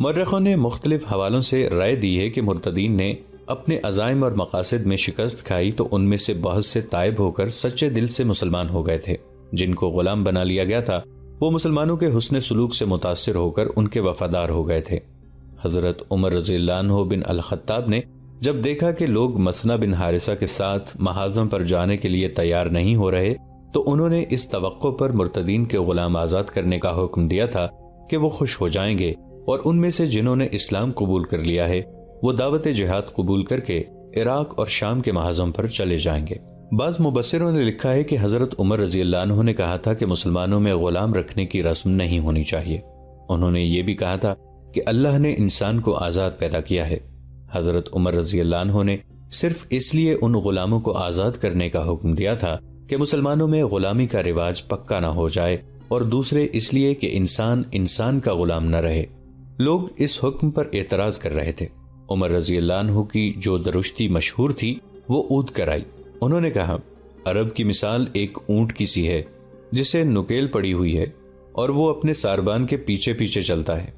مورخوں نے مختلف حوالوں سے رائے دی ہے کہ مرتدین نے اپنے عزائم اور مقاصد میں شکست کھائی تو ان میں سے بہت سے تائب ہو کر سچے دل سے مسلمان ہو گئے تھے۔ جن کو غلام بنا لیا گیا تھا وہ مسلمانوں کے حسن سلوک سے متاثر ہو کر ان کے وفادار ہو گئے تھے۔ حضرت عمر رضی اللہ عنہ بن الخطاب نے جب دیکھا کہ لوگ مثنہ بن حارثہ کے ساتھ محاذم پر جانے کے لیے تیار نہیں ہو رہے تو انہوں نے اس توقع پر مرتدین کے غلام آزاد کرنے کا حکم دیا تھا کہ وہ خوش ہو جائیں گے اور ان میں سے جنہوں نے اسلام قبول کر لیا ہے وہ دعوت جہاد قبول کر کے عراق اور شام کے محاذم پر چلے جائیں گے۔ بعض مبصروں نے لکھا ہے کہ حضرت عمر رضی اللہ عنہ نے کہا تھا کہ مسلمانوں میں غلام رکھنے کی رسم نہیں ہونی چاہیے۔ انہوں نے یہ بھی کہا تھا کہ اللہ نے انسان کو آزاد پیدا کیا ہے۔ حضرت عمر رضی اللہ عنہ نے صرف اس لیے ان غلاموں کو آزاد کرنے کا حکم دیا تھا کہ مسلمانوں میں غلامی کا رواج پکا نہ ہو جائے، اور دوسرے اس لیے کہ انسان کا غلام نہ رہے۔ لوگ اس حکم پر اعتراض کر رہے تھے۔ عمر رضی اللہ عنہ کی جو درشتی مشہور تھی وہ اود کر آئی۔ انہوں نے کہا، عرب کی مثال ایک اونٹ کی سی ہے جسے نکیل پڑی ہوئی ہے اور وہ اپنے ساربان کے پیچھے پیچھے چلتا ہے۔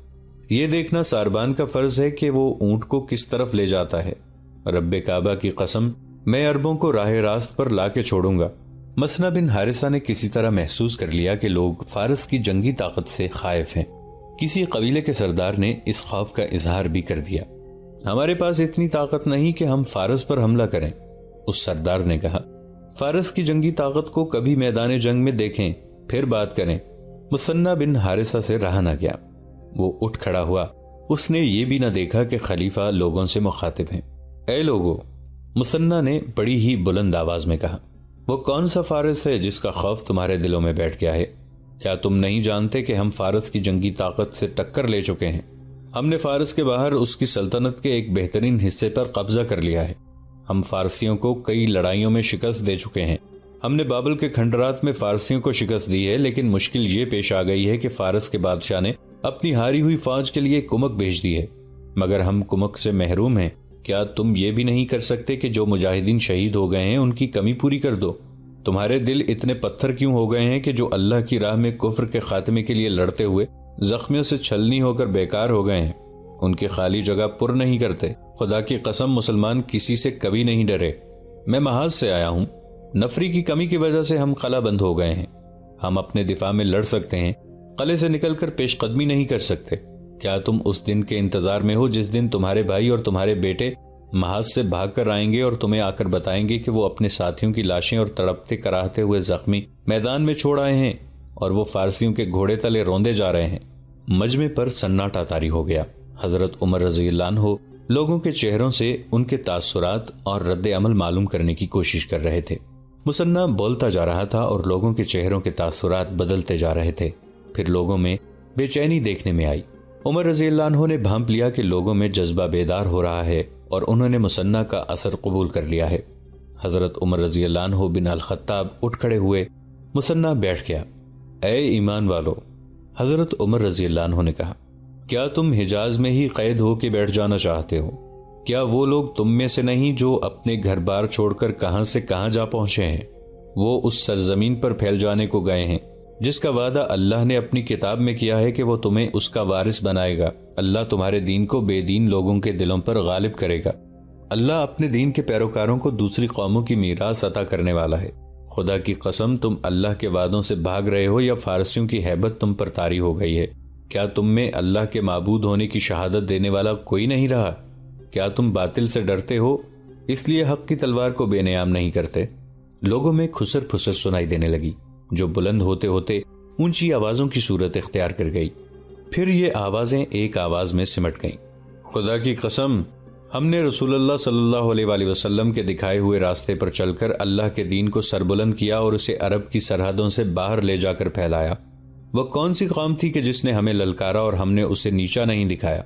یہ دیکھنا ساربان کا فرض ہے کہ وہ اونٹ کو کس طرف لے جاتا ہے۔ رب کعبہ کی قسم، میں عربوں کو راہ راست پر لا کے چھوڑوں گا۔ مثنہ بن حارثہ نے کسی طرح محسوس کر لیا کہ لوگ فارس کی جنگی طاقت سے خائف ہیں۔ کسی قبیلے کے سردار نے اس خوف کا اظہار بھی کر دیا۔ ہمارے پاس اتنی طاقت نہیں کہ ہم فارس پر حملہ کریں۔ اس سردار نے کہا، فارس کی جنگی طاقت کو کبھی میدان جنگ میں دیکھیں پھر بات کریں۔ مثنہ بن حارثہ سے رہا نہ گیا، وہ اٹھ کھڑا ہوا۔ اس نے یہ بھی نہ دیکھا کہ خلیفہ لوگوں سے مخاطب ہیں۔ اے لوگو، مثنہ نے بڑی ہی بلند آواز میں کہا، وہ کون سا فارس ہے جس کا خوف تمہارے دلوں میں بیٹھ گیا ہے؟ کیا تم نہیں جانتے کہ ہم فارس کی جنگی طاقت سے ٹکر لے چکے ہیں؟ ہم نے فارس کے باہر اس کی سلطنت کے ایک بہترین حصے پر قبضہ کر لیا ہے۔ ہم فارسیوں کو کئی لڑائیوں میں شکست دے چکے ہیں۔ ہم نے بابل کے کھنڈرات میں فارسیوں کو شکست دی ہے، لیکن مشکل یہ پیش آ گئی ہے کہ فارس کے بادشاہ نے اپنی ہاری ہوئی فوج کے لیے کمک بھیج دی ہے، مگر ہم کمک سے محروم ہیں۔ کیا تم یہ بھی نہیں کر سکتے کہ جو مجاہدین شہید ہو گئے ہیں ان کی کمی پوری کر دو؟ تمہارے دل اتنے پتھر کیوں ہو گئے ہیں کہ جو اللہ کی راہ میں کفر کے خاتمے کے لیے لڑتے ہوئے زخمیوں سے چھلنی ہو کر بیکار ہو گئے ہیں؟ ان کی خالی جگہ پر نہیں کرتے۔ خدا کی قسم، مسلمان کسی سے کبھی نہیں ڈرے۔ میں محاذ سے آیا ہوں، نفری کی کمی کی وجہ سے ہم قلعہ بند ہو گئے ہیں۔ ہم اپنے دفاع میں لڑ سکتے ہیں، قلعے سے نکل کر پیش قدمی نہیں کر سکتے۔ کیا تم اس دن کے انتظار میں ہو جس دن تمہارے بھائی اور تمہارے بیٹے محاذ سے بھاگ کر آئیں گے اور تمہیں آ کر بتائیں گے کہ وہ اپنے ساتھیوں کی لاشیں اور تڑپتے کراہتے ہوئے زخمی میدان میں چھوڑ آئے ہیں اور وہ فارسیوں کے گھوڑے تلے روندے جا رہے ہیں؟ مجمع پر سناٹا طاری ہو گیا۔ حضرت عمر رضی اللہ عنہ لوگوں کے چہروں سے ان کے تاثرات اور رد عمل معلوم کرنے کی کوشش کر رہے تھے۔ مثنہ بولتا جا رہا تھا اور لوگوں کے چہروں کے تاثرات بدلتے جا رہے تھے۔ پھر لوگوں میں بے چینی دیکھنے میں آئی۔ عمر رضی اللہ عنہ نے بھانپ لیا کہ لوگوں میں جذبہ بیدار ہو رہا ہے اور انہوں نے مثنہ کا اثر قبول کر لیا ہے۔ حضرت عمر رضی اللہ عنہ بن الخطاب اٹھ کھڑے ہوئے۔ مثنہ بیٹھ گیا۔ اے ایمان والو، حضرت عمر رضی اللہ عنہ نے کہا، کیا تم حجاز میں ہی قید ہو کے بیٹھ جانا چاہتے ہو؟ کیا وہ لوگ تم میں سے نہیں جو اپنے گھر بار چھوڑ کر کہاں سے کہاں جا پہنچے ہیں؟ وہ اس سرزمین پر پھیل جانے کو گئے ہیں جس کا وعدہ اللہ نے اپنی کتاب میں کیا ہے کہ وہ تمہیں اس کا وارث بنائے گا۔ اللہ تمہارے دین کو بے دین لوگوں کے دلوں پر غالب کرے گا۔ اللہ اپنے دین کے پیروکاروں کو دوسری قوموں کی میراث عطا کرنے والا ہے۔ خدا کی قسم، تم اللہ کے وعدوں سے بھاگ رہے ہو یا فارسیوں کی ہیبت تم پر طاری ہو گئی ہے؟ کیا تم میں اللہ کے معبود ہونے کی شہادت دینے والا کوئی نہیں رہا؟ کیا تم باطل سے ڈرتے ہو اس لیے حق کی تلوار کو بے نیام نہیں کرتے؟ لوگوں میں کھسر پھسر سنائی دینے لگی جو بلند ہوتے ہوتے اونچی آوازوں کی صورت اختیار کر گئی۔ پھر یہ آوازیں ایک آواز میں سمٹ گئیں۔ خدا کی قسم، ہم نے رسول اللہ صلی اللہ علیہ وآلہ وسلم کے دکھائے ہوئے راستے پر چل کر اللہ کے دین کو سربلند کیا اور اسے عرب کی سرحدوں سے باہر لے جا کر پھیلایا۔ وہ کون سی قوم تھی کہ جس نے ہمیں للکارا اور ہم نے اسے نیچا نہیں دکھایا؟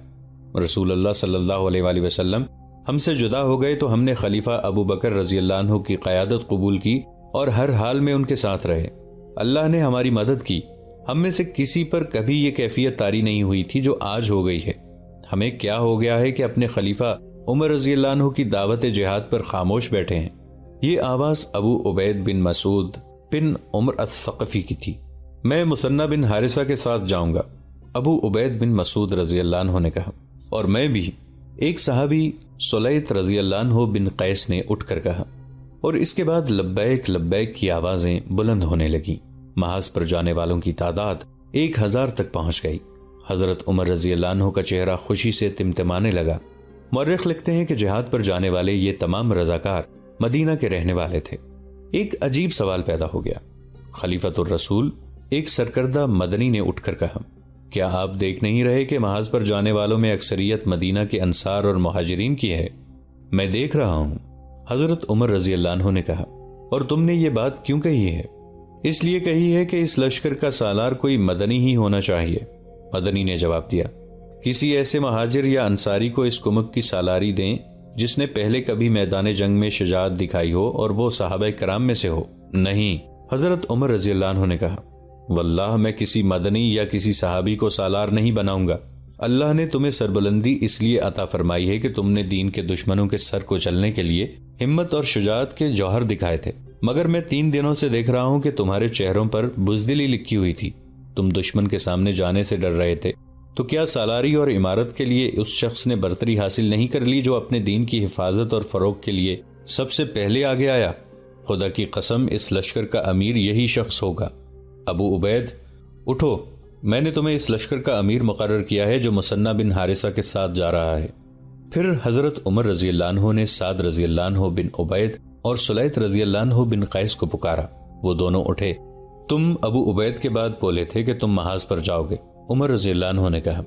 رسول اللہ صلی اللہ علیہ وآلہ وسلم ہم سے جدا ہو گئے تو ہم نے خلیفہ ابو بکر رضی اللہ عنہ کی قیادت قبول کی اور ہر حال میں ان کے ساتھ رہے۔ اللہ نے ہماری مدد کی۔ ہم میں سے کسی پر کبھی یہ کیفیت طاری نہیں ہوئی تھی جو آج ہو گئی ہے۔ ہمیں کیا ہو گیا ہے کہ اپنے خلیفہ عمر رضی اللہ عنہ کی دعوت جہاد پر خاموش بیٹھے ہیں؟ یہ آواز ابو عبید بن مسعود بن عمر الثقفی کی تھی۔ میں مثنہ بن حارثہ کے ساتھ جاؤں گا۔ ابو عبید بن مسعود رضی اللہ عنہ نے کہا، اور میں بھی۔ ایک صحابی سلیت رضی اللہ عنہ بن قیس نے اٹھ کر کہا، اور اس کے بعد لبیک لبیک کی آوازیں بلند ہونے لگیں۔ محاذ پر جانے والوں کی تعداد 1000 تک پہنچ گئی۔ حضرت عمر رضی اللہ عنہ کا چہرہ خوشی سے تمتمانے لگا۔ مورخ لکھتے ہیں کہ جہاد پر جانے والے یہ تمام رضاکار مدینہ کے رہنے والے تھے۔ ایک عجیب سوال پیدا ہو گیا۔ خلیفۃ الرسول ایک سرکردہ مدنی نے اٹھ کر کہا، کیا آپ دیکھ نہیں رہے کہ محاذ پر جانے والوں میں اکثریت مدینہ کے انصار اور مہاجرین کی ہے؟ میں دیکھ رہا ہوں۔ حضرت عمر رضی اللہ عنہ نے کہا، اور تم نے یہ بات کیوں کہی ہے؟ اس لیے کہی ہے کہ اس لشکر کا سالار کوئی مدنی ہی ہونا چاہیے۔ مدنی نے جواب دیا، کسی ایسے مہاجر یا انصاری کو اس کمک کی سالاری دیں جس نے پہلے کبھی میدان جنگ میں شجاعت دکھائی ہو اور وہ صحابہ کرام میں سے ہو۔ نہیں، حضرت عمر رضی اللہ عنہ نے کہا، واللہ میں کسی مدنی یا کسی صحابی کو سالار نہیں بناؤں گا۔ اللہ نے تمہیں سربلندی اس لیے عطا فرمائی ہے کہ تم نے دین کے دشمنوں کے سر کو چلنے کے لیے ہمت اور شجاعت کے جوہر دکھائے تھے، مگر میں 3 دنوں سے دیکھ رہا ہوں کہ تمہارے چہروں پر بزدلی لکھی ہوئی تھی۔ تم دشمن کے سامنے جانے سے ڈر رہے تھے، تو کیا سالاری اور امارت کے لیے اس شخص نے برتری حاصل نہیں کر لی جو اپنے دین کی حفاظت اور فروغ کے لیے سب سے پہلے آگے آیا؟ خدا کی قسم اس لشکر کا امیر یہی شخص ہوگا۔ ابو عبید، اٹھو، میں نے تمہیں اس لشکر کا امیر مقرر کیا ہے جو مثنہ بن حارثہ کے ساتھ جا رہا ہے۔ پھر حضرت عمر رضی اللہ عنہ نے سعد رضی اللہ عنہ بن عبید اور سلیت رضی اللہ عنہ بن قیس کو پکارا۔ وہ دونوں اٹھے۔ تم ابو عبید کے بعد بولے تھے کہ تم محاذ پر جاؤ گے، عمر رضی اللہ عنہ نے کہا۔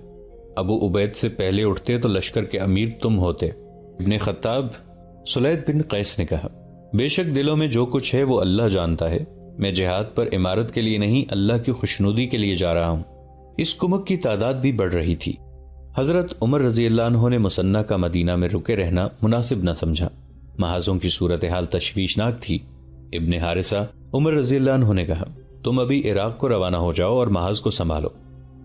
ابو عبید سے پہلے اٹھتے تو لشکر کے امیر تم ہوتے۔ ابن خطاب، سلیت بن قیس نے کہا، بے شک دلوں میں جو کچھ ہے وہ اللہ جانتا ہے۔ میں جہاد پر امارت کے لیے نہیں، اللہ کی خوشنودی کے لیے جا رہا ہوں۔ اس کمک کی تعداد بھی بڑھ رہی تھی۔ حضرت عمر رضی اللہ عنہ نے مثنہ کا مدینہ میں رکے رہنا مناسب نہ سمجھا۔ محاذوں کی صورتحال تشویشناک تھی۔ ابن حارثہ، عمر رضی اللہ عنہ نے کہا، تم ابھی عراق کو روانہ ہو جاؤ اور محاذ کو سنبھالو۔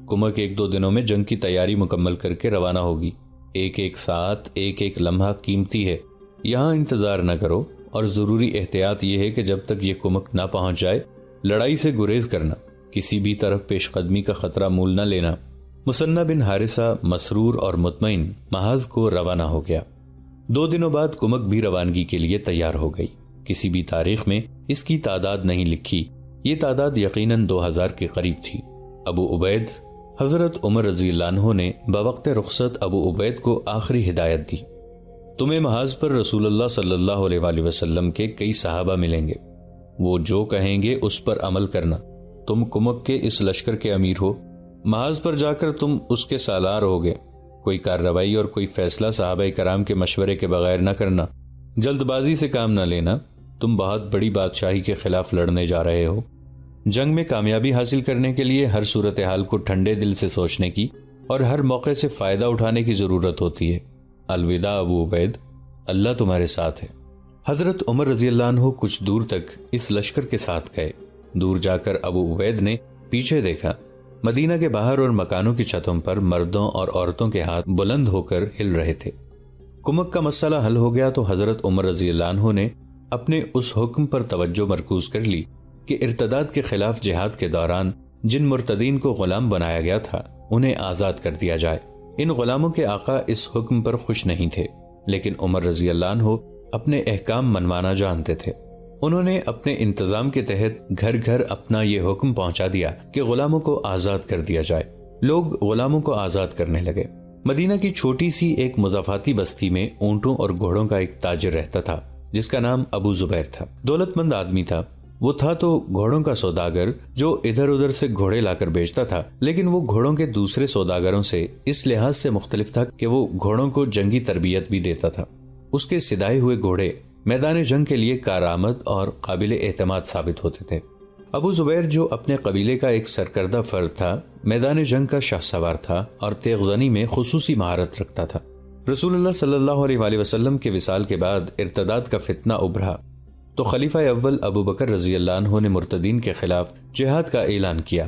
کمک 1-2 دنوں میں جنگ کی تیاری مکمل کر کے روانہ ہوگی۔ ایک ساتھ ایک لمحہ قیمتی ہے، یہاں انتظار نہ کرو، اور ضروری احتیاط یہ ہے کہ جب تک یہ کمک نہ پہنچ جائے لڑائی سے گریز کرنا، کسی بھی طرف پیش قدمی کا خطرہ مول نہ لینا۔ مثنہ بن حارثہ مسرور اور مطمئن محاذ کو روانہ ہو گیا۔ 2 دنوں بعد کمک بھی روانگی کے لیے تیار ہو گئی۔ کسی بھی تاریخ میں اس کی تعداد نہیں لکھی، یہ تعداد یقیناً 2000 کے قریب تھی۔ ابو عبید، حضرت عمر رضی اللہ عنہ نے بوقت رخصت ابو عبید کو آخری ہدایت دی، تمہیں محاذ پر رسول اللہ صلی اللہ علیہ وآلہ وسلم کے کئی صحابہ ملیں گے، وہ جو کہیں گے اس پر عمل کرنا۔ تم کمک کے اس لشکر کے امیر ہو، محاذ پر جا کر تم اس کے سالار ہوگے۔ کوئی کارروائی اور کوئی فیصلہ صحابہ کرام کے مشورے کے بغیر نہ کرنا، جلد بازی سے کام نہ لینا۔ تم بہت بڑی بادشاہی کے خلاف لڑنے جا رہے ہو۔ جنگ میں کامیابی حاصل کرنے کے لیے ہر صورتحال کو ٹھنڈے دل سے سوچنے کی اور ہر موقع سے فائدہ اٹھانے کی ضرورت ہوتی ہے۔ الوداع ابو عبید، اللہ تمہارے ساتھ ہے۔ حضرت عمر رضی اللہ عنہ کچھ دور تک اس لشکر کے ساتھ گئے۔ دور جا کر ابو عبید نے پیچھے دیکھا، مدینہ کے باہر اور مکانوں کی چھتوں پر مردوں اور عورتوں کے ہاتھ بلند ہو کر ہل رہے تھے۔ کمک کا مسئلہ حل ہو گیا تو حضرت عمر رضی اللہ عنہ نے اپنے اس حکم پر توجہ مرکوز کر لی کہ ارتداد کے خلاف جہاد کے دوران جن مرتدین کو غلام بنایا گیا تھا انہیں آزاد کر دیا جائے۔ ان غلاموں کے آقا اس حکم پر خوش نہیں تھے، لیکن عمر رضی اللہ عنہ اپنے احکام منوانا جانتے تھے۔ انہوں نے اپنے انتظام کے تحت گھر گھر اپنا یہ حکم پہنچا دیا کہ غلاموں کو آزاد کر دیا جائے۔ لوگ غلاموں کو آزاد کرنے لگے۔ مدینہ کی چھوٹی سی ایک مضافاتی بستی میں اونٹوں اور گھوڑوں کا ایک تاجر رہتا تھا جس کا نام ابو زبیر تھا۔ دولت مند آدمی تھا۔ وہ تھا تو گھوڑوں کا سوداگر جو ادھر ادھر سے گھوڑے لا کر بیچتا تھا، لیکن وہ گھوڑوں کے دوسرے سوداگروں سے اس لحاظ سے مختلف تھا کہ وہ گھوڑوں کو جنگی تربیت بھی دیتا تھا۔ اس کے سدائے ہوئے گھوڑے میدان جنگ کے لیے کارآمد اور قابل اعتماد ثابت ہوتے تھے۔ ابو زبیر جو اپنے قبیلے کا ایک سرکردہ فرد تھا، میدان جنگ کا شاہ سوار تھا اور تیغ زنی میں خصوصی مہارت رکھتا تھا۔ رسول اللہ صلی اللہ علیہ وآلہ وسلم کے وصال کے بعد ارتداد کا فتنہ ابھرا تو خلیفہ اول ابو بکر رضی اللہ عنہ نے مرتدین کے خلاف جہاد کا اعلان کیا۔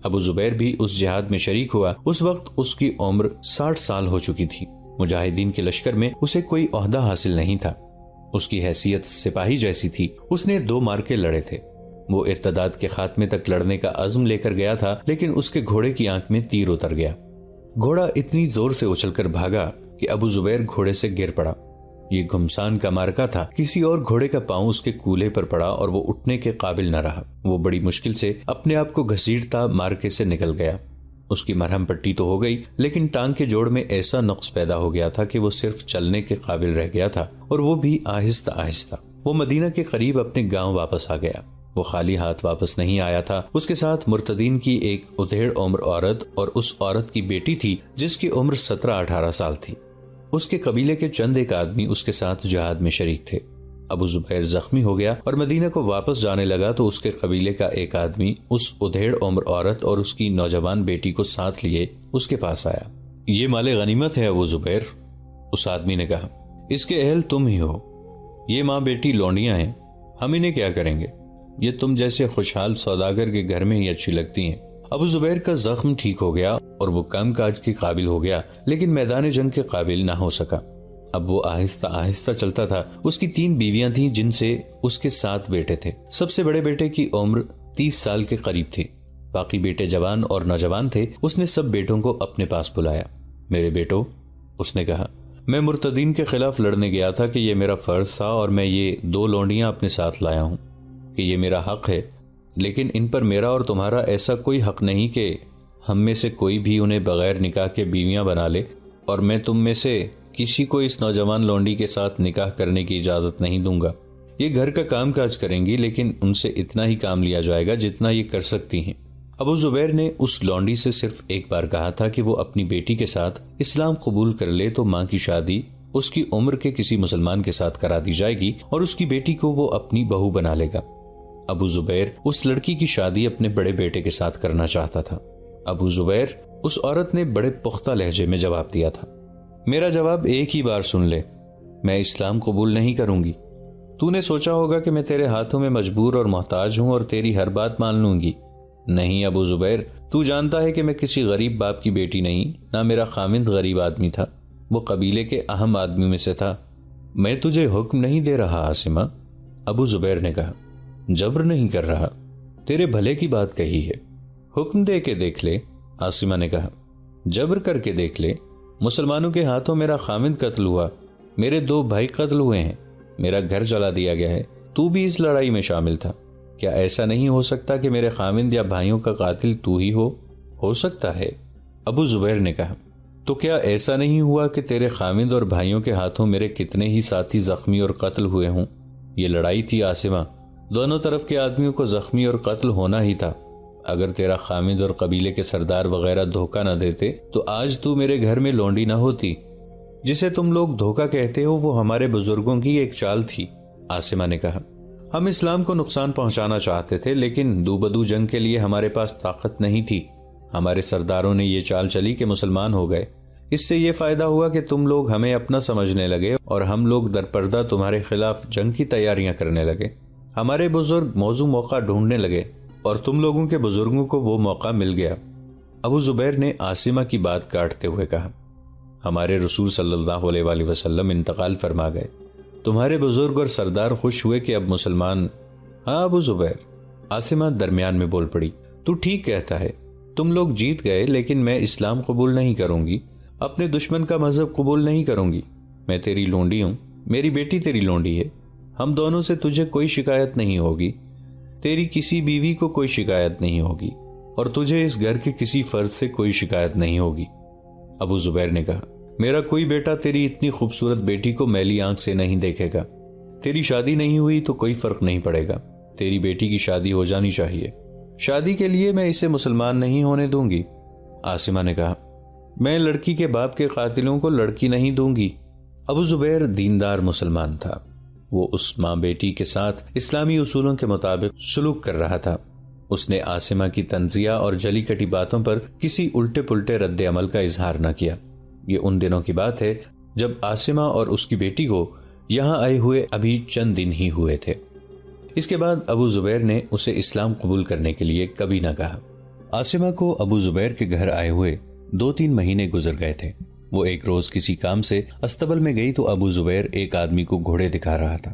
ابو زبیر بھی اس جہاد میں شریک ہوا۔ اس وقت اس کی عمر 60 سال ہو چکی تھی۔ مجاہدین کے لشکر میں اسے کوئی عہدہ حاصل نہیں تھا۔ اس کی حیثیت سپاہی جیسی تھی۔ اس نے 2 مارکے لڑے تھے۔ وہ ارتداد کے خاتمے تک لڑنے کا عزم لے کر گیا تھا، لیکن اس کے گھوڑے کی آنکھ میں تیر اتر گیا۔ گھوڑا اتنی زور سے اچھل کر بھاگا کہ ابو زبیر گھوڑے سے گر پڑا۔ یہ گھمسان کا مارکا تھا، کسی اور گھوڑے کا پاؤں اس کے کولے پر پڑا اور وہ اٹھنے کے قابل نہ رہا۔ وہ بڑی مشکل سے اپنے آپ کو گھسیٹتا مارکے سے نکل گیا۔ اس کی مرہم پٹی تو ہو گئی، لیکن ٹانگ کے جوڑ میں ایسا نقص پیدا ہو گیا تھا کہ وہ صرف چلنے کے قابل رہ گیا تھا، اور وہ بھی آہستہ آہستہ۔ وہ مدینہ کے قریب اپنے گاؤں واپس آ گیا۔ وہ خالی ہاتھ واپس نہیں آیا تھا، اس کے ساتھ مرتدین کی ایک ادھیڑ عمر عورت اور اس عورت کی بیٹی تھی جس کی عمر 17-18 سال تھی۔ اس کے قبیلے کے چند ایک آدمی اس کے ساتھ جہاد میں شریک تھے۔ ابو زبیر زخمی ہو گیا اور مدینہ کو واپس جانے لگا تو اس کے قبیلے کا ایک آدمی اس ادھیڑ عمر عورت اور اس کی نوجوان بیٹی کو ساتھ لیے اس کے پاس آیا۔ یہ مال غنیمت ہے ابو زبیر، اس آدمی نے کہا، اس کے اہل تم ہی ہو۔ یہ ماں بیٹی لونڈیاں ہیں، ہم انہیں کیا کریں گے؟ یہ تم جیسے خوشحال سوداگر کے گھر میں ہی اچھی لگتی ہیں۔ ابو زبیر کا زخم ٹھیک ہو گیا اور وہ کام کاج کے قابل ہو گیا، لیکن میدان جنگ کے قابل نہ ہو سکا۔ اب وہ آہستہ آہستہ چلتا تھا۔ اس کی 3 بیویاں تھیں جن سے اس کے 7 بیٹے تھے۔ سب سے بڑے بیٹے کی عمر 30 سال کے قریب تھی، باقی بیٹے جوان اور نوجوان تھے۔ اس نے سب بیٹوں کو اپنے پاس بلایا۔ میرے بیٹو، اس نے کہا، میں مرتدین کے خلاف لڑنے گیا تھا کہ یہ میرا فرض تھا، اور میں یہ 2 لونڈیاں اپنے ساتھ لایا ہوں کہ یہ میرا حق ہے، لیکن ان پر میرا اور تمہارا ایسا کوئی حق نہیں کہ ہم میں سے کوئی بھی انہیں بغیر نکاح کے بیویاں بنا لے، اور میں تم میں سے کسی کو اس نوجوان لونڈی کے ساتھ نکاح کرنے کی اجازت نہیں دوں گا۔ یہ گھر کا کام کاج کریں گی، لیکن ان سے اتنا ہی کام لیا جائے گا جتنا یہ کر سکتی ہیں۔ ابو زبیر نے اس لونڈی سے صرف ایک بار کہا تھا کہ وہ اپنی بیٹی کے ساتھ اسلام قبول کر لے تو ماں کی شادی اس کی عمر کے کسی مسلمان کے ساتھ کرا دی جائے گی، اور اس کی بیٹی کو وہ اپنی بہو بنا لے گا۔ ابو زبیر اس لڑکی کی شادی اپنے بڑے بیٹے کے ساتھ کرنا چاہتا تھا۔ ابو زبیر، اس عورت نے بڑے پختہ لہجے میں جواب دیا تھا، میرا جواب ایک ہی بار سن لے، میں اسلام قبول نہیں کروں گی۔ تو نے سوچا ہوگا کہ میں تیرے ہاتھوں میں مجبور اور محتاج ہوں اور تیری ہر بات مان لوں گی۔ نہیں ابو زبیر، تو جانتا ہے کہ میں کسی غریب باپ کی بیٹی نہیں، نہ میرا خاوند غریب آدمی تھا، وہ قبیلے کے اہم آدمیوں میں سے تھا۔ میں تجھے حکم نہیں دے رہا عاصمہ، ابو زبیر نے کہا، جبر نہیں کر رہا، تیرے بھلے کی بات کہی ہے۔ حکم دے کے دیکھ لے، عاصمہ نے کہا، جبر کر کے دیکھ لے۔ مسلمانوں کے ہاتھوں میرا خاوند قتل ہوا، میرے 2 بھائی قتل ہوئے ہیں، میرا گھر جلا دیا گیا ہے، تو بھی اس لڑائی میں شامل تھا۔ کیا ایسا نہیں ہو سکتا کہ میرے خاوند یا بھائیوں کا قاتل تو ہی ہو سکتا ہے؟ ابو زبیر نے کہا، تو کیا ایسا نہیں ہوا کہ تیرے خاوند اور بھائیوں کے ہاتھوں میرے کتنے ہی ساتھی زخمی اور قتل ہوئے ہوں؟ یہ لڑائی تھی عاصمہ، دونوں طرف کے آدمیوں کو زخمی اور قتل ہونا ہی تھا۔ اگر تیرا خاوند اور قبیلے کے سردار وغیرہ دھوکہ نہ دیتے تو آج تو میرے گھر میں لونڈی نہ ہوتی۔ جسے تم لوگ دھوکہ کہتے ہو وہ ہمارے بزرگوں کی ایک چال تھی، عاصمہ نے کہا۔ ہم اسلام کو نقصان پہنچانا چاہتے تھے، لیکن دو بدو جنگ کے لیے ہمارے پاس طاقت نہیں تھی۔ ہمارے سرداروں نے یہ چال چلی کہ مسلمان ہو گئے۔ اس سے یہ فائدہ ہوا کہ تم لوگ ہمیں اپنا سمجھنے لگے اور ہم لوگ درپردہ تمہارے خلاف جنگ کی تیاریاں کرنے لگے۔ ہمارے بزرگ موزوں موقع ڈھونڈنے لگے اور تم لوگوں کے بزرگوں کو وہ موقع مل گیا۔ ابو زبیر نے عاصمہ کی بات کاٹتے ہوئے کہا، ہمارے رسول صلی اللہ علیہ وآلہ وسلم انتقال فرما گئے، تمہارے بزرگ اور سردار خوش ہوئے کہ اب مسلمان۔ ہاں ابو زبیر، عاصمہ درمیان میں بول پڑی، تو ٹھیک کہتا ہے، تم لوگ جیت گئے، لیکن میں اسلام قبول نہیں کروں گی، اپنے دشمن کا مذہب قبول نہیں کروں گی۔ میں تیری لونڈی ہوں، میری بیٹی تیری لونڈی ہے، ہم دونوں سے تجھے کوئی شکایت نہیں ہوگی، تیری کسی بیوی کو کوئی شکایت نہیں ہوگی، اور تجھے اس گھر کے کسی فرد سے کوئی شکایت نہیں ہوگی۔ ابو زبیر نے کہا، میرا کوئی بیٹا تیری اتنی خوبصورت بیٹی کو میلی آنکھ سے نہیں دیکھے گا۔ تیری شادی نہیں ہوئی تو کوئی فرق نہیں پڑے گا، تیری بیٹی کی شادی ہو جانی چاہیے۔ شادی کے لیے میں اسے مسلمان نہیں ہونے دوں گی۔ عاصمہ نے کہا، میں لڑکی کے باپ کے قاتلوں کو لڑکی نہیں دوں گی۔ ابو زبیر دیندار مسلمان تھا، وہ اس ماں بیٹی کے ساتھ اسلامی اصولوں کے مطابق سلوک کر رہا تھا۔ اس نے عاصمہ کی تنزیہ اور جلی کٹی باتوں پر کسی الٹے پلٹے رد عمل کا اظہار نہ کیا۔ یہ ان دنوں کی بات ہے جب عاصمہ اور اس کی بیٹی کو یہاں آئے ہوئے ابھی چند دن ہی ہوئے تھے۔ اس کے بعد ابو زبیر نے اسے اسلام قبول کرنے کے لیے کبھی نہ کہا۔ عاصمہ کو ابو زبیر کے گھر آئے ہوئے 2-3 مہینے گزر گئے تھے۔ وہ ایک روز کسی کام سے استبل میں گئی تو ابو زبیر ایک آدمی کو گھوڑے دکھا رہا تھا۔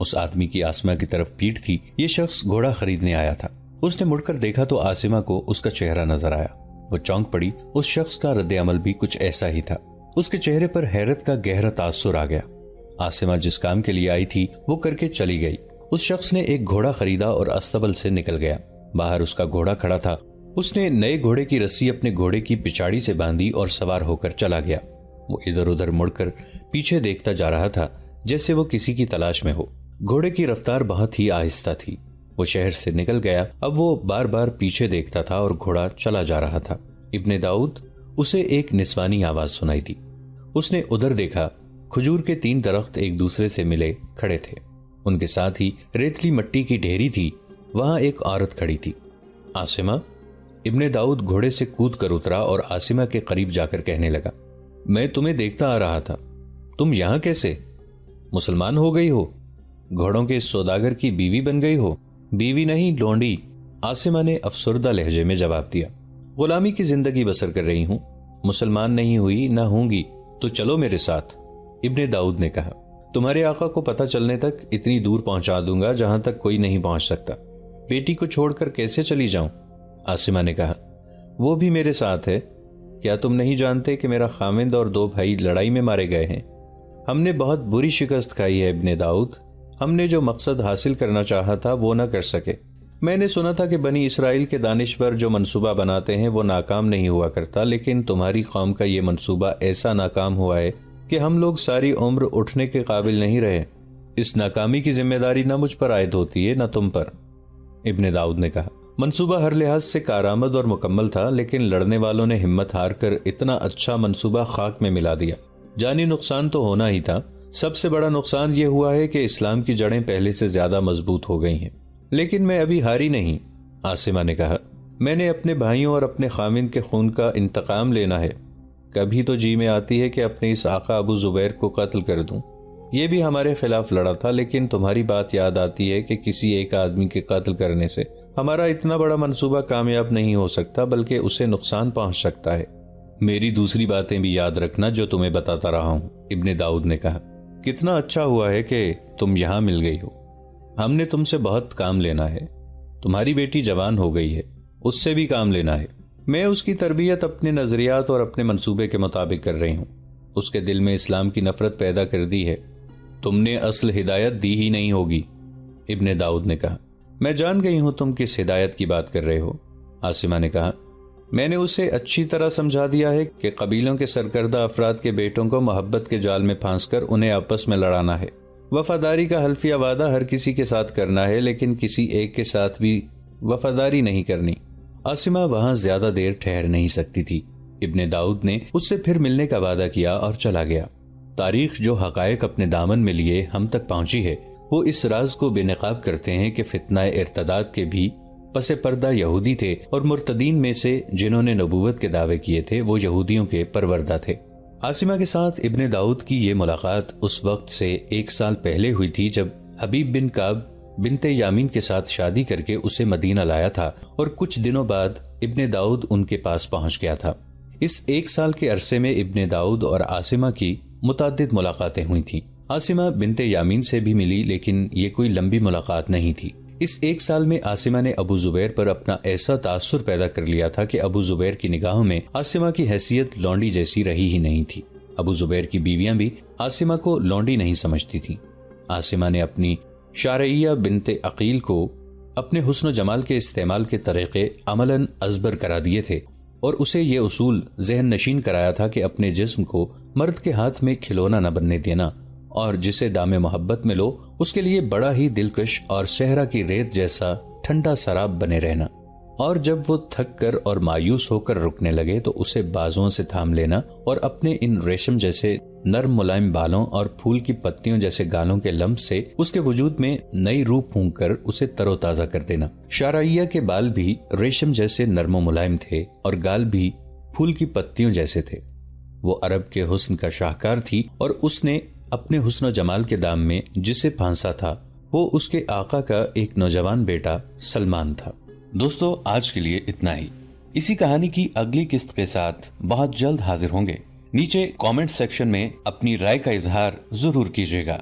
اس آدمی کی آسما کی طرف پیٹھ تھی۔ یہ شخص گھوڑا خریدنے آیا تھا۔ اس نے مڑ کر دیکھا تو آسما کو اس کا چہرہ نظر آیا۔ وہ چونک پڑی۔ اس شخص کا رد عمل بھی کچھ ایسا ہی تھا۔ اس کے چہرے پر حیرت کا گہرا تاثر آ گیا۔ آسما جس کام کے لیے آئی تھی وہ کر کے چلی گئی۔ اس شخص نے ایک گھوڑا خریدا اور استبل سے نکل گیا۔ باہر اس کا گھوڑا کھڑا تھا۔ اس نے نئے گھوڑے کی رسی اپنے گھوڑے کی پچاڑی سے باندھی اور سوار ہو کر چلا گیا۔ وہ ادھر ادھر مڑ کر پیچھے دیکھتا جا رہا تھا جیسے وہ کسی کی تلاش میں ہو۔ گھوڑے کی رفتار بہت ہی آہستہ تھی۔ وہ شہر سے نکل گیا۔ اب وہ بار بار پیچھے دیکھتا تھا اور گھوڑا چلا جا رہا تھا۔ ابن داؤد اسے ایک نسوانی آواز سنائی دی۔ اس نے ادھر دیکھا۔ کھجور کے 3 درخت ایک دوسرے سے ملے کھڑے تھے۔ ان کے ساتھ ہی ریتلی مٹی کی ڈھیری تھی۔ وہاں ایک عورت کھڑی تھی۔ آسما۔ ابن داؤد گھوڑے سے کود کر اترا اور آسما کے قریب جا کر کہنے لگا، میں تمہیں دیکھتا آ رہا تھا۔ تم یہاں کیسے؟ مسلمان ہو گئی ہو؟ گھوڑوں کے سوداگر کی بیوی بن گئی ہو؟ بیوی نہیں، لونڈی، آسما نے افسردہ لہجے میں جواب دیا۔ غلامی کی زندگی بسر کر رہی ہوں، مسلمان نہیں ہوئی، نہ ہوں گی، تو چلو میرے ساتھ۔ ابن داؤد نے کہا، تمہارے آقا کو پتہ چلنے تک اتنی دور پہنچا دوں گا جہاں تک کوئی نہیں پہنچ سکتا۔ بیٹی کو چھوڑ کر کیسے چلی جاؤں؟ آسما نے کہا، وہ بھی میرے ساتھ ہے۔ کیا تم نہیں جانتے کہ میرا خاوند اور 2 بھائی لڑائی میں مارے گئے ہیں؟ ہم نے بہت بری شکست کھائی ہے ابن داؤد۔ ہم نے جو مقصد حاصل کرنا چاہا تھا وہ نہ کر سکے۔ میں نے سنا تھا کہ بنی اسرائیل کے دانشور جو منصوبہ بناتے ہیں وہ ناکام نہیں ہوا کرتا، لیکن تمہاری قوم کا یہ منصوبہ ایسا ناکام ہوا ہے کہ ہم لوگ ساری عمر اٹھنے کے قابل نہیں رہے۔ اس ناکامی کی ذمہ داری نہ مجھ پر عائد ہوتی ہے نہ تم پر۔ ابن داؤد نے کہا، منصوبہ ہر لحاظ سے کارآمد اور مکمل تھا، لیکن لڑنے والوں نے ہمت ہار کر اتنا اچھا منصوبہ خاک میں ملا دیا۔ جانی نقصان تو ہونا ہی تھا۔ سب سے بڑا نقصان یہ ہوا ہے کہ اسلام کی جڑیں پہلے سے زیادہ مضبوط ہو گئی ہیں۔ لیکن میں ابھی ہاری نہیں، آسما نے کہا۔ میں نے اپنے بھائیوں اور اپنے خاوند کے خون کا انتقام لینا ہے۔ کبھی تو جی میں آتی ہے کہ اپنے اس آقا ابو زبیر کو قتل کر دوں۔ یہ بھی ہمارے خلاف لڑا تھا، لیکن تمہاری بات یاد آتی ہے کہ کسی ایک آدمی کے قتل کرنے سے ہمارا اتنا بڑا منصوبہ کامیاب نہیں ہو سکتا، بلکہ اسے نقصان پہنچ سکتا ہے۔ میری دوسری باتیں بھی یاد رکھنا جو تمہیں بتاتا رہا ہوں، ابن داؤد نے کہا۔ کتنا اچھا ہوا ہے کہ تم یہاں مل گئی ہو۔ ہم نے تم سے بہت کام لینا ہے۔ تمہاری بیٹی جوان ہو گئی ہے، اس سے بھی کام لینا ہے۔ میں اس کی تربیت اپنے نظریات اور اپنے منصوبے کے مطابق کر رہی ہوں۔ اس کے دل میں اسلام کی نفرت پیدا کر دی ہے۔ تم نے اصل ہدایت دی ہی نہیں ہوگی، ابن داؤد نے کہا۔ میں جان گئی ہوں تم کس ہدایت کی بات کر رہے ہو، آسما نے کہا۔ میں نے اسے اچھی طرح سمجھا دیا ہے کہ قبیلوں کے سرکردہ افراد کے بیٹوں کو محبت کے جال میں پھانس کر انہیں آپس میں لڑانا ہے۔ وفاداری کا حلفیہ وعدہ ہر کسی کے ساتھ کرنا ہے، لیکن کسی ایک کے ساتھ بھی وفاداری نہیں کرنی۔ آسما وہاں زیادہ دیر ٹھہر نہیں سکتی تھی۔ ابن داؤد نے اس سے پھر ملنے کا وعدہ کیا اور چلا گیا۔ تاریخ جو حقائق اپنے دامن میں لیے ہم تک پہنچی ہے، وہ اس راز کو بے نقاب کرتے ہیں کہ فتنہ ارتداد کے بھی پس پردہ یہودی تھے، اور مرتدین میں سے جنہوں نے نبوت کے دعوے کیے تھے وہ یہودیوں کے پروردہ تھے۔ آسما کے ساتھ ابن داؤد کی یہ ملاقات اس وقت سے 1 سال پہلے ہوئی تھی جب حبیب بن کعب بنت یامین کے ساتھ شادی کر کے اسے مدینہ لایا تھا، اور کچھ دنوں بعد ابن داؤد ان کے پاس پہنچ گیا تھا۔ اس 1 سال کے عرصے میں ابن داؤد اور آسما کی متعدد ملاقاتیں ہوئی تھیں۔ آسما بنت یامین سے بھی ملی، لیکن یہ کوئی لمبی ملاقات نہیں تھی۔ اس 1 سال میں آسما نے ابو زبیر پر اپنا ایسا تاثر پیدا کر لیا تھا کہ ابو زبیر کی نگاہوں میں آسما کی حیثیت لونڈی جیسی رہی ہی نہیں تھی۔ ابو زبیر کی بیویاں بھی آسما کو لونڈی نہیں سمجھتی تھیں۔ آسما نے اپنی شارعیہ بنت عقیل کو اپنے حسن و جمال کے استعمال کے طریقے عملاً ازبر کرا دیے تھے، اور اسے یہ اصول ذہن نشین کرایا تھا کہ اپنے جسم کو مرد کے ہاتھ میں کھلونا نہ بننے دینا، اور جسے دام محبت میں لو اس کے لیے بڑا ہی دلکش اور صحرا کی ریت جیسا ٹھنڈا سراب بنے رہنا، اور جب وہ تھک کر اور مایوس ہو کر رکنے لگے تو اسے بازوؤں سے تھام لینا، اور اپنے ان ریشم جیسے نرم ملائم بالوں اور پھول کی پتیوں جیسے گالوں کے لمس سے اس کے وجود میں نئی روح پھونک کر اسے تر و تازہ کر دینا۔ شارعیہ کے بال بھی ریشم جیسے نرم و ملائم تھے، اور گال بھی پھول کی پتیوں جیسے تھے۔ وہ عرب کے حسن کا شاہکار تھی، اور اس نے اپنے حسن و جمال کے دام میں جسے پھانسا تھا وہ اس کے آقا کا ایک نوجوان بیٹا سلمان تھا۔ دوستو، آج کے لیے اتنا ہی۔ اسی کہانی کی اگلی قسط کے ساتھ بہت جلد حاضر ہوں گے۔ نیچے کامنٹ سیکشن میں اپنی رائے کا اظہار ضرور کیجیے گا۔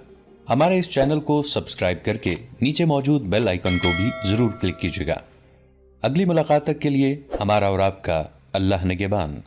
ہمارے اس چینل کو سبسکرائب کر کے نیچے موجود بیل آئیکن کو بھی ضرور کلک کیجیے گا۔ اگلی ملاقات تک کے لیے ہمارا اور آپ کا اللہ نگہبان۔